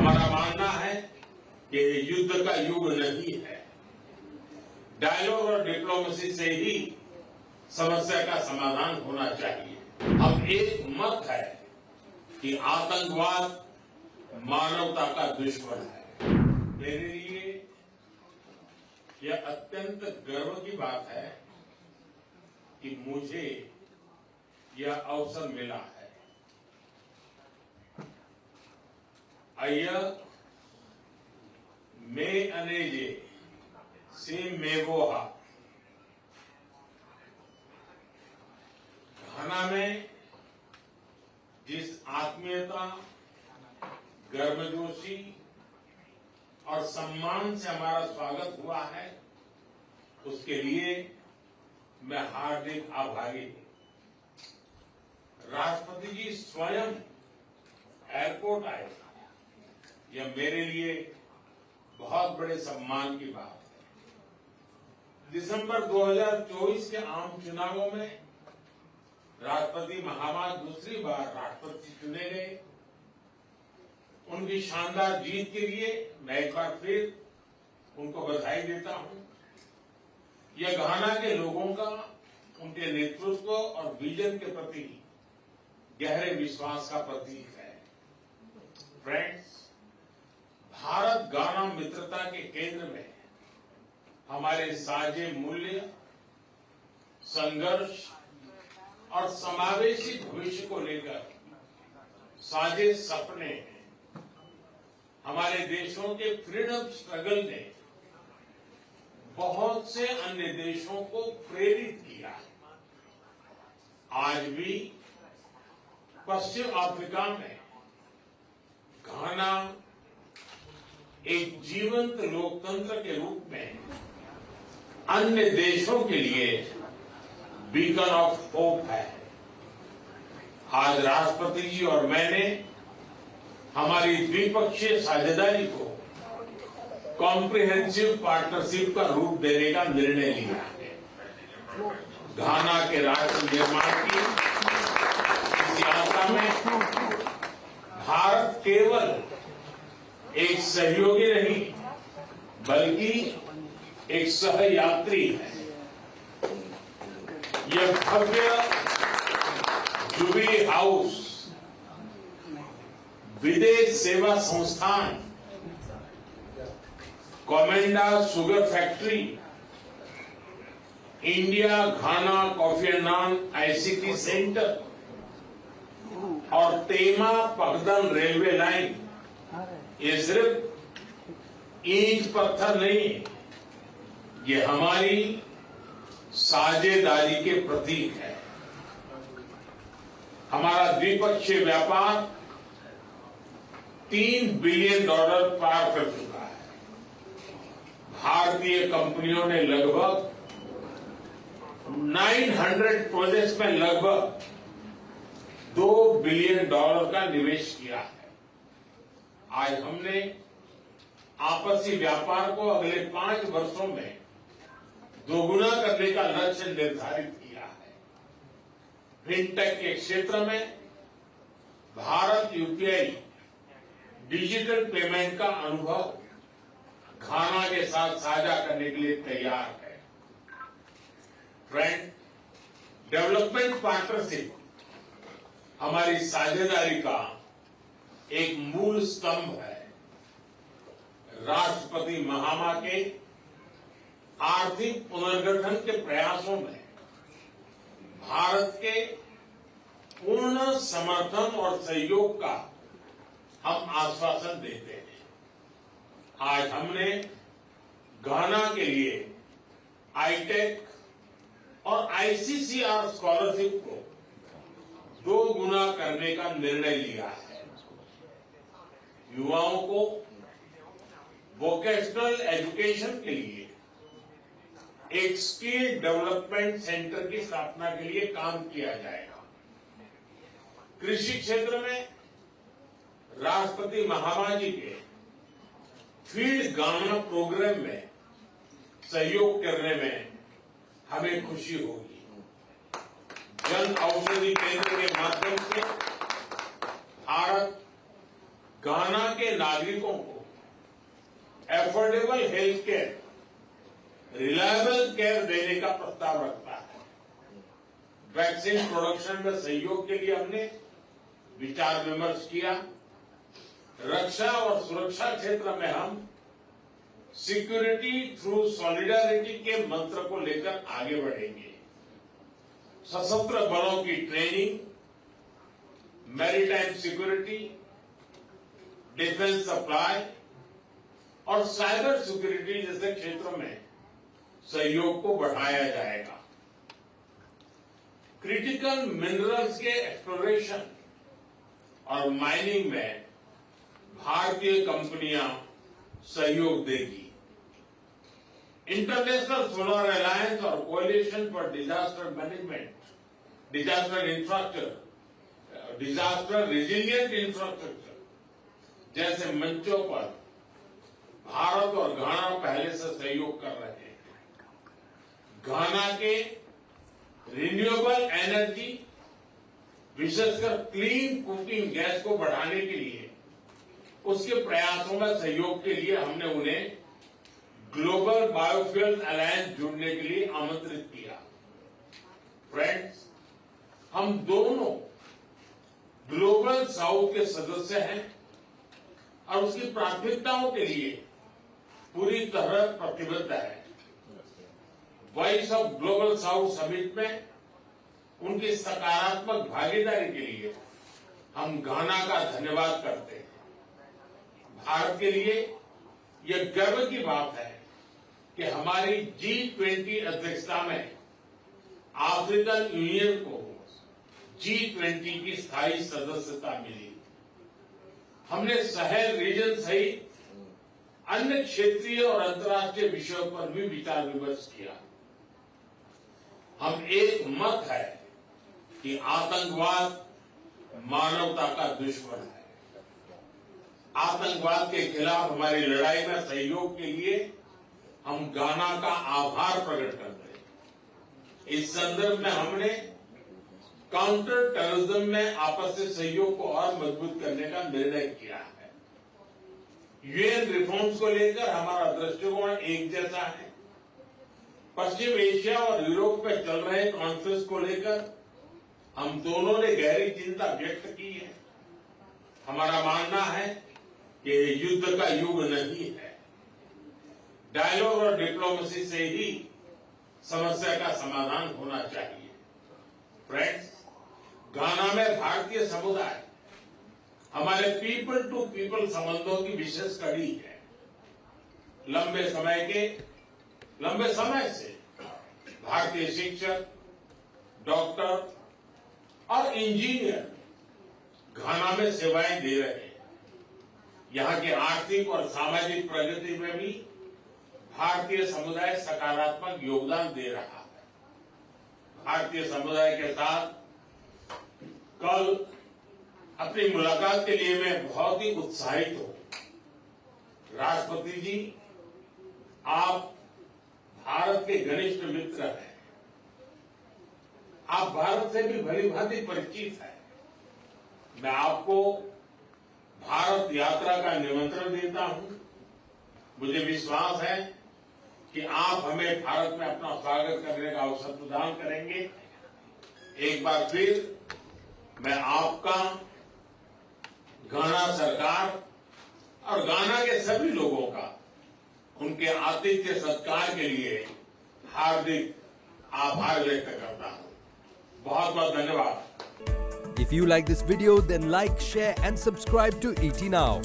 हमारा मानना है कि युद्ध का युग नहीं है। डायलॉग और डिप्लोमेसी से ही समस्या का समाधान होना चाहिए। अब एक मत है कि आतंकवाद मानवता का दुश्मन है। मेरे लिए यह अत्यंत गर्व की बात है कि मुझे यह अवसर मिला है। अय्या मैं अनेजे से मेगोहा घाना में जिस आत्मीयता, गर्मजोशी और सम्मान से हमारा स्वागत हुआ है, उसके लिए मैं हार्दिक आभारी हूं। राष्ट्रपति जी स्वयं एयरपोर्ट आए, यह मेरे लिए बहुत बड़े सम्मान की बात है। दिसंबर 2024 के आम चुनावों में राष्ट्रपति महामहिम दूसरी बार राष्ट्रपति चुने गए। उनकी शानदार जीत के लिए मैं एक बार फिर उनको बधाई देता हूं। यह घाना के लोगों का उनके नेतृत्व और विजन के प्रति गहरे विश्वास का प्रतीक है। फ्रेंड्स, भारत घाना मित्रता के केंद्र में हमारे साझे मूल्य, संघर्ष और समावेशी भविष्य को लेकर साझे सपने हैं। हमारे देशों के फ्रीडम स्ट्रगल ने बहुत से अन्य देशों को प्रेरित किया है। आज भी पश्चिम अफ्रीका में घाना एक जीवंत लोकतंत्र के रूप में अन्य देशों के लिए बीकन ऑफ होप है। आज राष्ट्रपति जी और मैंने हमारी द्विपक्षीय साझेदारी को कॉम्प्रिहेंसिव पार्टनरशिप का रूप देने का निर्णय लिया है। घाना के राष्ट्र निर्माण की इस यात्रा में भारत केवल एक सहयोगी नहीं, बल्कि एक सहयात्री है। यह भव्य जुबली हाउस, विदेश सेवा संस्थान, Komenda sugar factory, India Ghana Kofi एंड नान आईसीटी सेंटर और तेमा पगदन रेलवे लाइन, ये सिर्फ ईंट पत्थर नहीं, ये हमारी साझेदारी के प्रतीक है। हमारा द्विपक्षीय व्यापार $3 बिलियन पार कर चुका है। भारतीय कंपनियों ने लगभग 900 प्रोजेक्ट्स में लगभग $2 बिलियन का निवेश किया है। आज हमने आपसी व्यापार को अगले 5 वर्षों में दोगुना करने का लक्ष्य निर्धारित किया है। फिनटेक के क्षेत्र में भारत यूपीआई डिजिटल पेमेंट का अनुभव घाना के साथ साझा करने के लिए तैयार है। फ्रेंड, डेवलपमेंट पार्टनरशिप हमारी साझेदारी का एक मूल स्तंभ है। राष्ट्रपति महामा के आर्थिक पुनर्गठन के प्रयासों में भारत के पूर्ण समर्थन और सहयोग का हम आश्वासन देते हैं। आज हमने घाना के लिए आईटेक और आईसीसीआर स्कॉलरशिप को 2 गुना करने का निर्णय लिया है। युवाओं को वोकेशनल एजुकेशन के लिए एक स्किल डेवलपमेंट सेंटर की स्थापना के लिए काम किया जाएगा। कृषि क्षेत्र में राष्ट्रपति महामा जी के फील्ड घाना प्रोग्राम में सहयोग करने में हमें खुशी होगी। जन औषधि केंद्र के माध्यम से भारत गाना के नागरिकों को affordable health care, reliable care देने का प्रस्ताव रखता है। वैक्सीन प्रोडक्शन में सहयोग के लिए हमने विचार विमर्श किया। रक्षा और सुरक्षा क्षेत्र में हम सिक्योरिटी थ्रू सॉलिडारिटी के मंत्र को लेकर आगे बढ़ेंगे। सशस्त्र बलों की training, maritime security, defence supply और साइबर सिक्योरिटी जैसे क्षेत्रों में सहयोग को बढ़ाया जाएगा। क्रिटिकल मिनरल्स के एक्सप्लोरेशन और माइनिंग में भारतीय कंपनियां सहयोग देगी। इंटरनेशनल सोलर अलायंस और coalition for disaster management, disaster infrastructure, disaster resilient infrastructure जैसे मंचों पर भारत और घाना पहले से सहयोग कर रहे हैं। घाना के रिन्यूएबल एनर्जी, विशेषकर क्लीन कुकिंग गैस को बढ़ाने के लिए उसके प्रयासों में सहयोग के लिए हमने उन्हें ग्लोबल बायोफ्यूल अलायंस जुड़ने के लिए आमंत्रित किया। फ्रेंड्स, हम दोनों ग्लोबल साउथ के सदस्य हैं और उसकी प्राथमिकताओं के लिए पूरी तरह प्रतिबद्ध है। Voice of global south summit में उनकी सकारात्मक भागीदारी के लिए हम घाना का धन्यवाद करते हैं। भारत के लिए यह गर्व की बात है कि हमारी G20 अध्यक्षता में अफ्रीकन यूनियन को G20 की स्थायी सदस्यता मिली। हमने साहेल रीजन सहित अन्य क्षेत्रीय और अंतर्राष्ट्रीय विषयों पर भी विचार विमर्श किया। हम एक मत है कि आतंकवाद मानवता का दुश्मन है। आतंकवाद के खिलाफ हमारी लड़ाई में सहयोग के लिए हम घाना का आभार प्रकट करते हैं। इस संदर्भ में हमने काउंटर टेररिज्म में आपसी सहयोग को और मजबूत करने का निर्णय किया है। यूएन रिफॉर्म्स को लेकर हमारा दृष्टिकोण एक जैसा है। पश्चिम एशिया और यूरोप में चल रहे कॉन्फ्लिक्ट को लेकर हम दोनों ने गहरी चिंता व्यक्त की है। हमारा मानना है कि युद्ध का युग नहीं है। डायलॉग और डिप्लोमेसी से ही समस्या का समाधान होना चाहिए। फ्रेंड्स, घाना में भारतीय समुदाय हमारे पीपल टू पीपल संबंधों की विशेष कड़ी है। लंबे समय से भारतीय शिक्षक, डॉक्टर और इंजीनियर घाना में सेवाएं दे रहे हैं। यहां की आर्थिक और सामाजिक प्रगति में भी भारतीय समुदाय सकारात्मक योगदान दे रहा है। भारतीय समुदाय के साथ कल अपनी मुलाकात के लिए मैं बहुत ही उत्साहित हूं। राष्ट्रपति जी, आप भारत के घनिष्ठ मित्र हैं। आप भारत से भी भली भांति परिचित हैं। मैं आपको भारत यात्रा का निमंत्रण देता हूं। मुझे विश्वास है कि आप हमें भारत में अपना स्वागत करने का अवसर प्रदान करेंगे। एक बार फिर मैं आपका, घाना सरकार और घाना के सभी लोगों का उनके आतिथ्य सत्कार के लिए हार्दिक आभार व्यक्त करता हूं। बहुत बहुत धन्यवाद। If you like this video, then like, share and subscribe to ET Now.